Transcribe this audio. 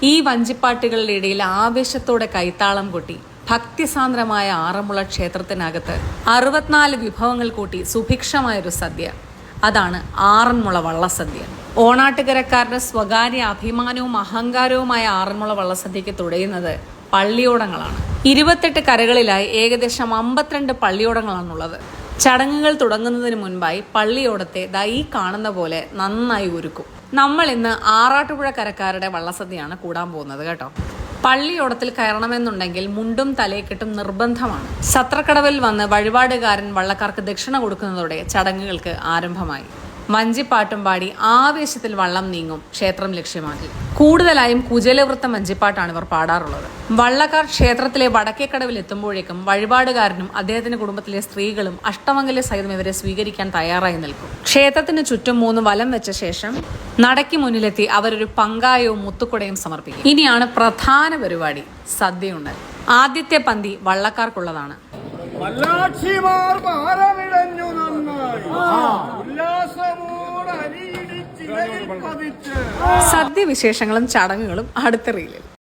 ഈ വഞ്ചിപ്പാട്ടുകളുടെ ഇടയിൽ ആവേശത്തോടെ കൈത്താളം കൊട്ടി ഭക്തിസാന്ദ്രമായ ആറന്മുള ക്ഷേത്രത്തിനകത്ത് 64 വിഭവങ്ങൾ കൂട്ടി സുഭിക്ഷമായൊരു സദ്യ. അതാണ് ആറന്മുള വള്ളസദ്യ. ഓണാട്ടുകരക്കാരുടെ സ്വകാര്യ അഭിമാനവും അഹങ്കാരവുമായ ആറന്മുള വള്ളസദ്യക്ക് തുഴയുന്നത് പള്ളിയോടങ്ങളാണ്. 28 കരകളിലായി ഏകദേശം 52 പള്ളിയോടങ്ങളാണുള്ളത്. ചടങ്ങുകൾ തുടങ്ങുന്നതിന് മുൻപായി പള്ളിയോടത്തെ ഈ കാണുന്ന പോലെ നന്നായി ഒരുക്കും. നമ്മൾ ഇന്ന് ആറാട്ടുപുഴ കരക്കാരുടെ വള്ളസദ്യയാണ് കൂടാൻ പോകുന്നത് കേട്ടോ. പള്ളിയോടത്തിൽ കയറണമെന്നുണ്ടെങ്കിൽ മുണ്ടും തലയെക്കെട്ടും നിർബന്ധമാണ്. സത്രക്കടവിൽ വന്ന് വഴിപാടുകാരൻ വള്ളക്കാർക്ക് ദക്ഷിണ കൊടുക്കുന്നതോടെ ചടങ്ങുകൾക്ക് ആരംഭമായി. വഞ്ചിപ്പാട്ടും പാടി ആവേശത്തിൽ വള്ളം നീങ്ങും ക്ഷേത്രം ലക്ഷ്യമാക്കി. കൂടുതലായും കുചേലവൃത്തം വഞ്ചിപ്പാട്ടാണ് ഇവർ പാടാറുള്ളത്. വള്ളക്കാർ ക്ഷേത്രത്തിലെ വടക്കേക്കടവിൽ എത്തുമ്പോഴേക്കും വഴിപാടുകാരനും അദ്ദേഹത്തിന്റെ കുടുംബത്തിലെ സ്ത്രീകളും അഷ്ടമംഗല്യ സഹിതം ഇവരെ സ്വീകരിക്കാൻ തയ്യാറായി നിൽക്കും. ക്ഷേത്രത്തിന് ചുറ്റും 3 വലം വെച്ച ശേഷം നടയ്ക്ക് മുന്നിലെത്തി അവരൊരു പങ്കായവും മുത്തുക്കുടയും സമർപ്പിക്കും. ഇനിയാണ് പ്രധാന പരിപാടി, സദ്യയുണ്ട്. ആദ്യത്തെ പന്തി വള്ളക്കാർക്കുള്ളതാണ്. സദ്യ വിശേഷങ്ങളും ചടങ്ങുകളും അടുത്ത റീലിൽ.